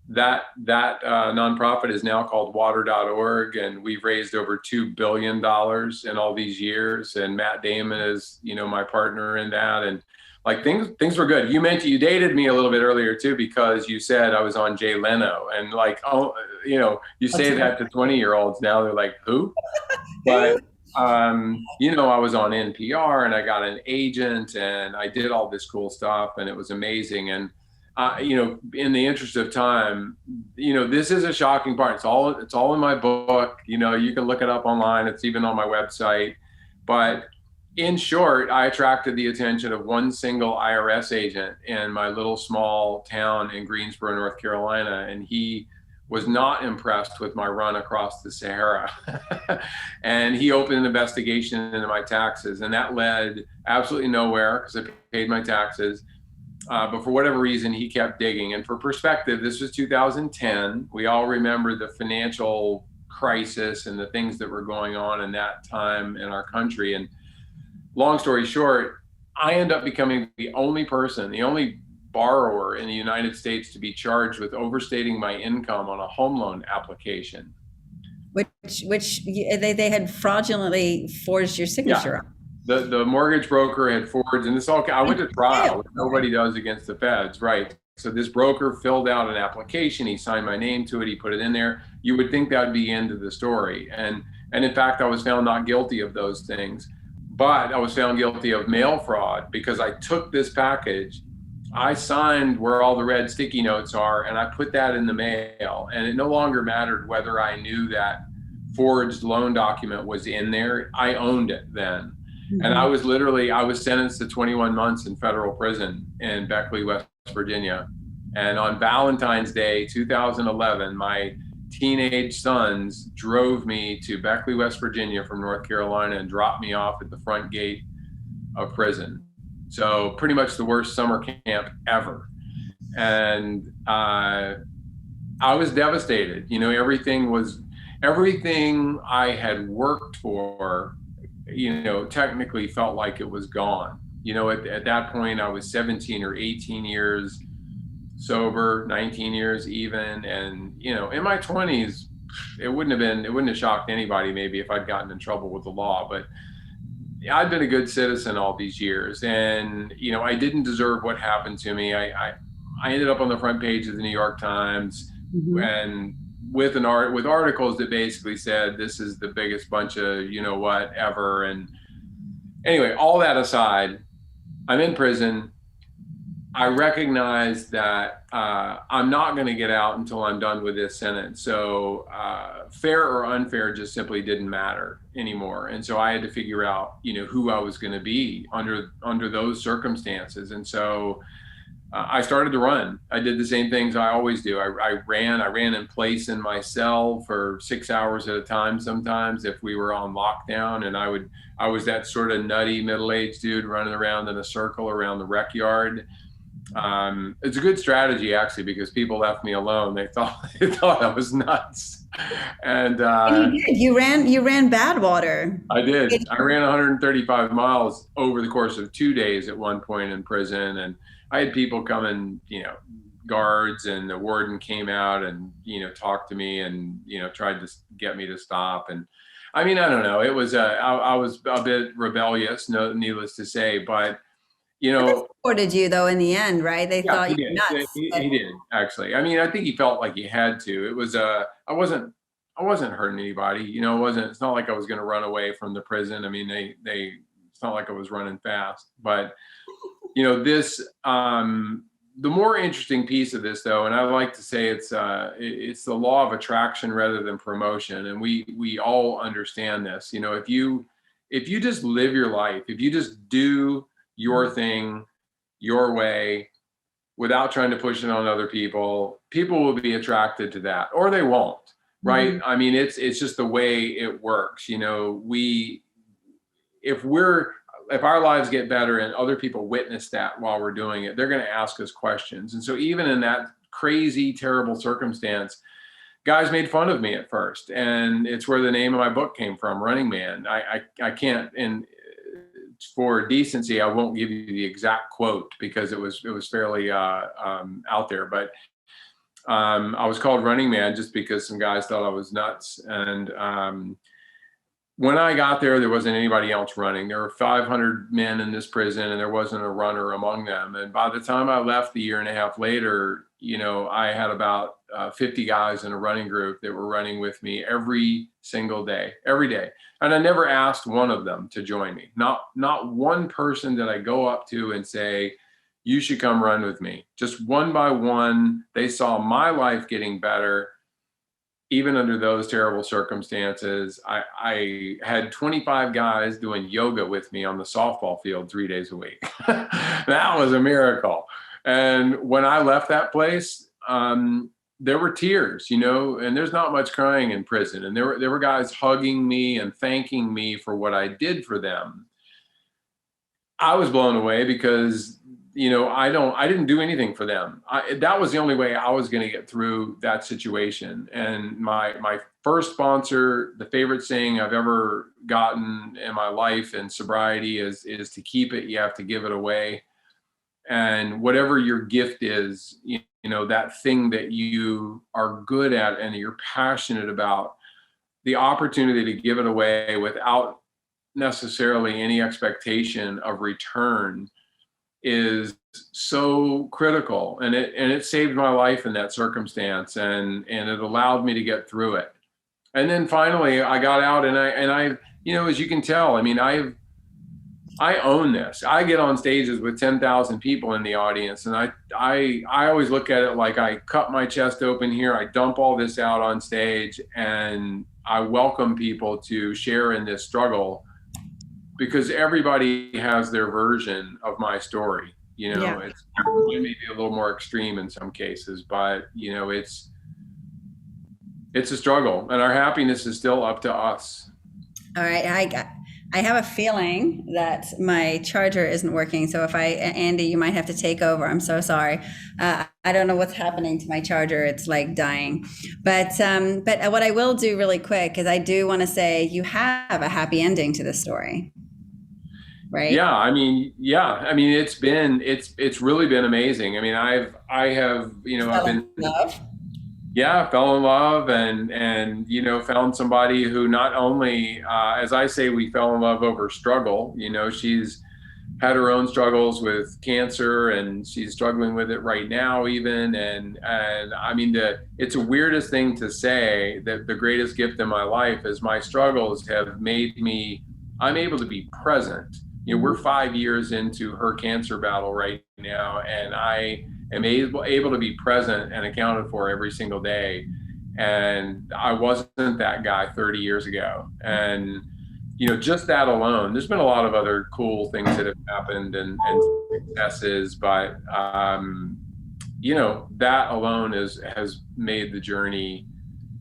that nonprofit is now called water.org. And we've raised over $2 billion in all these years. And Matt Damon is, my partner in that. And like things were good. You dated me a little bit earlier too, because you said I was on Jay Leno, and like, you say that to 20-year-olds now, they're like, who? But, I was on NPR and I got an agent and I did all this cool stuff and it was amazing. And, in the interest of time, this is a shocking part. It's all in my book. You can look it up online. It's even on my website. But in short, I attracted the attention of one single IRS agent in my little small town in Greensboro, North Carolina, and he was not impressed with my run across the Sahara. And he opened an investigation into my taxes, and that led absolutely nowhere because I paid my taxes. But for whatever reason, he kept digging. And for perspective, this was 2010. We all remember the financial crisis and the things that were going on in that time in our country. And long story short, I end up becoming the only borrower in the United States to be charged with overstating my income on a home loan application. Which they had fraudulently forged your signature on. The mortgage broker had forged, and I went to trial, which nobody does against the feds, right? So this broker filled out an application, he signed my name to it, he put it in there. You would think that would be the end of the story. And in fact, I was found not guilty of those things, but I was found guilty of mail fraud because I took this package, I signed where all the red sticky notes are, and I put that in the mail. And it no longer mattered whether I knew that forged loan document was in there. I owned it then. Mm-hmm. And I was sentenced to 21 months in federal prison in Beckley, West Virginia. And on Valentine's Day, 2011, my teenage sons drove me to Beckley, West Virginia from North Carolina and dropped me off at the front gate of prison. So pretty much the worst summer camp ever. And I was devastated. Everything I had worked for, technically felt like it was gone. At that point, I was 17 or 18 years sober, 19 years even. And, in my 20s, it wouldn't have shocked anybody maybe if I'd gotten in trouble with the law. But I'd been a good citizen all these years, and I didn't deserve what happened to me. I ended up on the front page of the New York Times, mm-hmm. and with articles that basically said this is the biggest bunch of what ever. And anyway, all that aside, I'm in prison. I recognize that I'm not going to get out until I'm done with this sentence. So fair or unfair just simply didn't matter anymore. And so I had to figure out, who I was going to be under those circumstances. And so I started to run. I did the same things I always do. I ran in place in my cell for 6 hours at a time sometimes if we were on lockdown. And I was that sort of nutty middle-aged dude running around in a circle around the rec yard. It's a good strategy actually, because people left me alone. They thought I was nuts. And you ran Badwater. I did. I ran 135 miles over the course of 2 days at one point in prison. And I had people come in, guards, and the warden came out and, talked to me and, tried to get me to stop. And I mean, I don't know. It was, I was a bit rebellious, needless to say, but they supported you though in the end, right? They thought you were nuts. He did, actually. I mean, I think he felt like he had to. It was I wasn't hurting anybody. It's not like I was going to run away from the prison. I mean, it's not like I was running fast. But this the more interesting piece of this though, and I like to say it's the law of attraction rather than promotion, and we all understand this. If you just live your life, if you just do your thing, your way, without trying to push it on other people will be attracted to that, or they won't, right? Mm-hmm. I mean, it's just the way it works. if our lives get better and other people witness that while we're doing it, they're going to ask us questions. And so even in that crazy, terrible circumstance, guys made fun of me at first, and it's where the name of my book came from, Running Man. I can't, and for decency, I won't give you the exact quote because it was fairly out there, but I was called Running Man just because some guys thought I was nuts. And when I got there, there wasn't anybody else running. There were 500 men in this prison, and there wasn't a runner among them. And by the time I left a year and a half later, you know, I had about 50 guys in a running group that were running with me every single day, every day. And I never asked one of them to join me. Not one person that I go up to and say, you should come run with me. Just one by one, they saw my life getting better. Even under those terrible circumstances, I had 25 guys doing yoga with me on the softball field 3 days a week. That was a miracle. And when I left that place, there were tears, you know, and there's not much crying in prison. And there were guys hugging me and thanking me for what I did for them. I was blown away because, you know, I didn't do anything for them. That was the only way I was going to get through that situation. And my first sponsor, the favorite saying I've ever gotten in my life in sobriety is to keep it, you have to give it away. And whatever your gift is, you know, that thing that you are good at and you're passionate about, the opportunity to give it away without necessarily any expectation of return is so critical. And it saved my life in that circumstance, and it allowed me to get through it. And then finally I got out, and I, you know, as you can tell, I mean, I own this. I get on stages with 10,000 people in the audience, and I always look at it like I cut my chest open here, I dump all this out on stage, and I welcome people to share in this struggle, because everybody has their version of my story. You know, yeah. It's maybe a little more extreme in some cases, but you know, it's a struggle, and our happiness is still up to us. All right, I have a feeling that my charger isn't working. So Andy, you might have to take over. I'm so sorry. I don't know what's happening to my charger. It's like dying. But what I will do really quick is I do want to say you have a happy ending to this story. Right? Yeah. I mean, it's really been amazing. I mean, I have, you know, I've been love. Yeah, fell in love and you know, found somebody who not only, as I say, we fell in love over struggle. You know, she's had her own struggles with cancer, and she's struggling with it right now even. And I mean, it's the weirdest thing to say that the greatest gift in my life is my struggles have made me, I'm able to be present. You know, we're 5 years into her cancer battle right now, and I am able to be present and accounted for every single day. And I wasn't that guy 30 years ago. And, you know, just that alone, there's been a lot of other cool things that have happened and successes, but, you know, that alone has made the journey,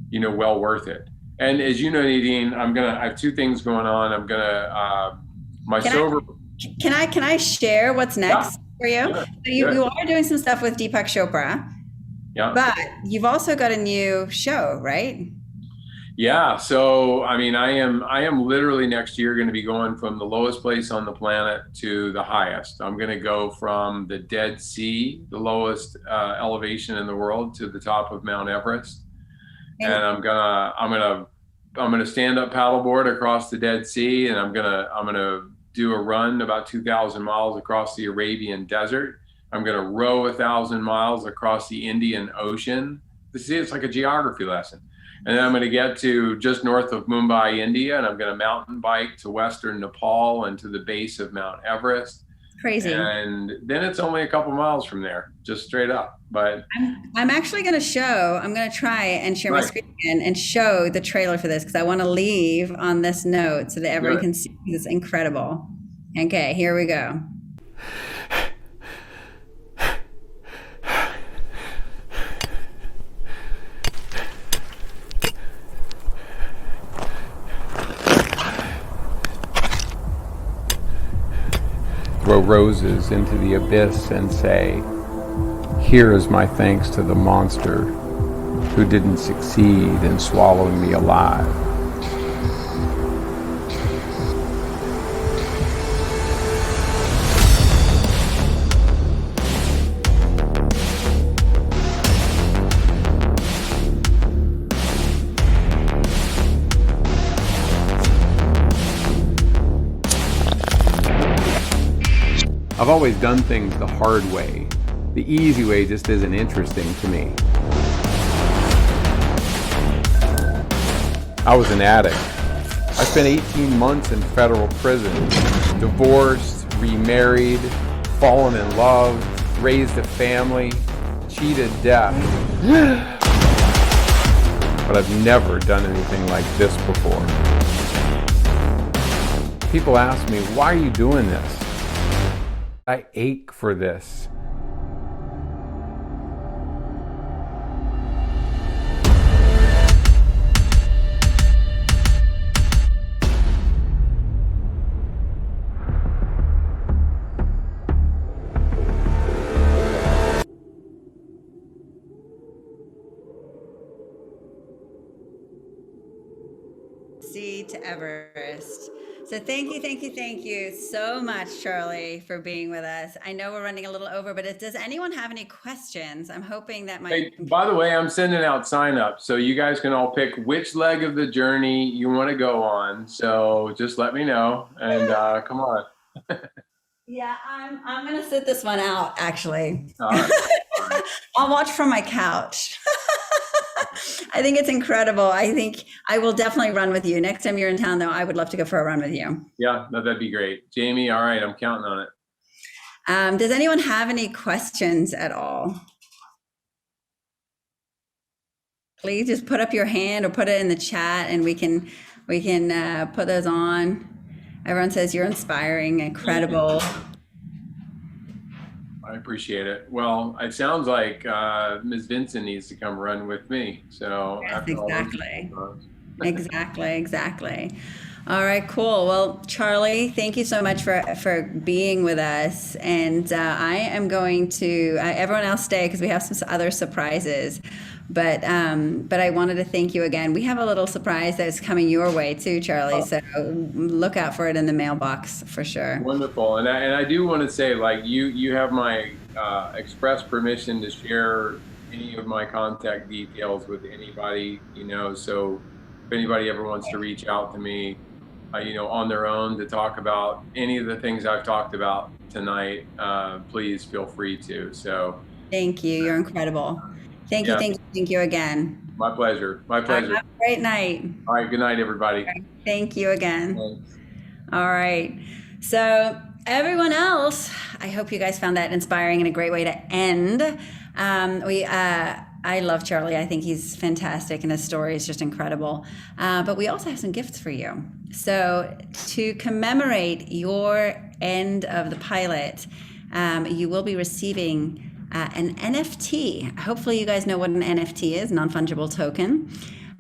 you know, well worth it. And as you know, Nadine, I have two things going on. Can I share what's next? Yeah. For you? Yeah, so you are doing some stuff with Deepak Chopra, yeah. But you've also got a new show, right? Yeah. So, I mean, I am literally next year going to be going from the lowest place on the planet to the highest. I'm going to go from the Dead Sea, the lowest elevation in the world, to the top of Mount Everest. And I'm gonna stand up paddleboard across the Dead Sea, and I'm gonna do a run about 2,000 miles across the Arabian desert. I'm going to row 1,000 miles across the Indian Ocean. It's like a geography lesson. And then I'm going to get to just north of Mumbai, India, and I'm going to mountain bike to Western Nepal and to the base of Mount Everest. Crazy. And then it's only a couple miles from there, just straight up. But I'm actually going to try and share my screen again and show the trailer for this, because I want to leave on this note so that everyone can see this. Incredible. Okay, here we go. throw roses into the abyss and say, "Here is my thanks to the monster who didn't succeed in swallowing me alive." I've always done things the hard way. The easy way just isn't interesting to me. I was an addict. I spent 18 months in federal prison, divorced, remarried, fallen in love, raised a family, cheated death. But I've never done anything like this before. People ask me, "Why are you doing this?" I ache for this. Sea to Everest. So thank you so much, Charlie, for being with us. I know we're running a little over, but does anyone have any questions? I'm hoping that my... Hey, by the way, I'm sending out sign-ups, so you guys can all pick which leg of the journey you want to go on. So just let me know, and come on. Yeah, I'm gonna sit this one out, actually. All right. I'll watch from my couch. I think it's incredible. I think I will definitely run with you. Next time you're in town, though, I would love to go for a run with you. Yeah, no, that'd be great. Jamie, all right, I'm counting on it. Does anyone have any questions at all? Please just put up your hand or put it in the chat, and we can put those on. Everyone says you're inspiring, incredible. I appreciate it. Well, it sounds like Ms. Vincent needs to come run with me. So yes, exactly. All right, cool. Well, Charlie, thank you so much for being with us. And I am going to everyone else stay because we have some other surprises. But I wanted to thank you again. We have a little surprise that's coming your way too, Charlie. So look out for it in the mailbox for sure. Wonderful. And I do want to say, like, you have my express permission to share any of my contact details with anybody, so if anybody ever wants to reach out to me, on their own to talk about any of the things I've talked about tonight, please feel free to. So thank you. You're incredible. Thank you again. My pleasure. Have a great night. All right. Good night, everybody. Thank you again. Thanks. All right. So everyone else, I hope you guys found that inspiring and a great way to end. I love Charlie. I think he's fantastic and his story is just incredible. But we also have some gifts for you. So to commemorate your end of the pilot, you will be receiving an NFT. Hopefully you guys know what an NFT is, non-fungible token.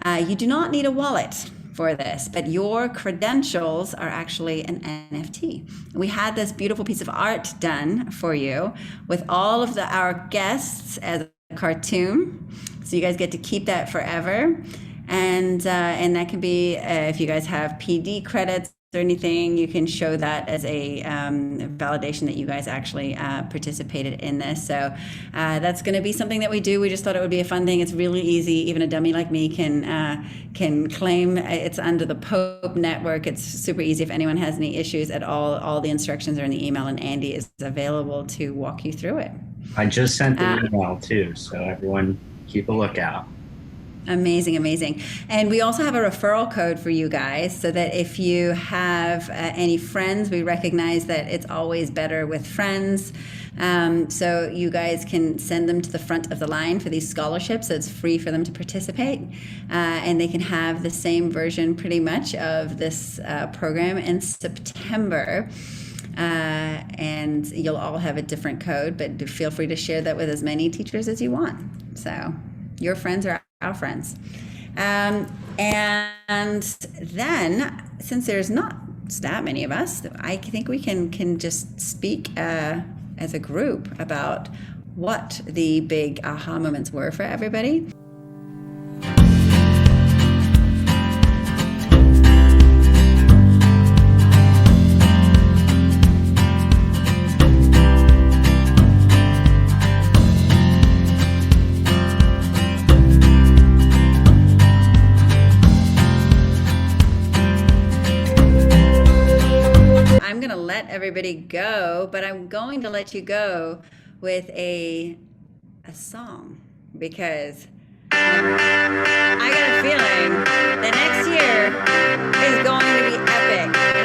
You do not need a wallet for this, but your credentials are actually an NFT. We had this beautiful piece of art done for you with all of our guests as a cartoon. So you guys get to keep that forever. And that can be, if you guys have PD credits or anything, you can show that as a validation that you guys actually participated in this. So that's going to be something that we do. We just thought it would be a fun thing. It's really easy. Even a dummy like me can claim. It's under the Pope network. It's super easy. If anyone has any issues at all the instructions are in the email, and Andy is available to walk you through it. I just sent the email too, so everyone keep a lookout. Amazing. And we also have a referral code for you guys, so that if you have any friends, we recognize that it's always better with friends. So you guys can send them to the front of the line for these scholarships. So it's free for them to participate. And they can have the same version pretty much of this program in September. And you'll all have a different code, but feel free to share that with as many teachers as you want. So your friends are our friends. And then, since there's not stat many of us. I think we can just speak as a group about what the big aha moments were for everybody. I'm going to let everybody go, but I'm going to let you go with a song, because I got a feeling the next year is going to be epic.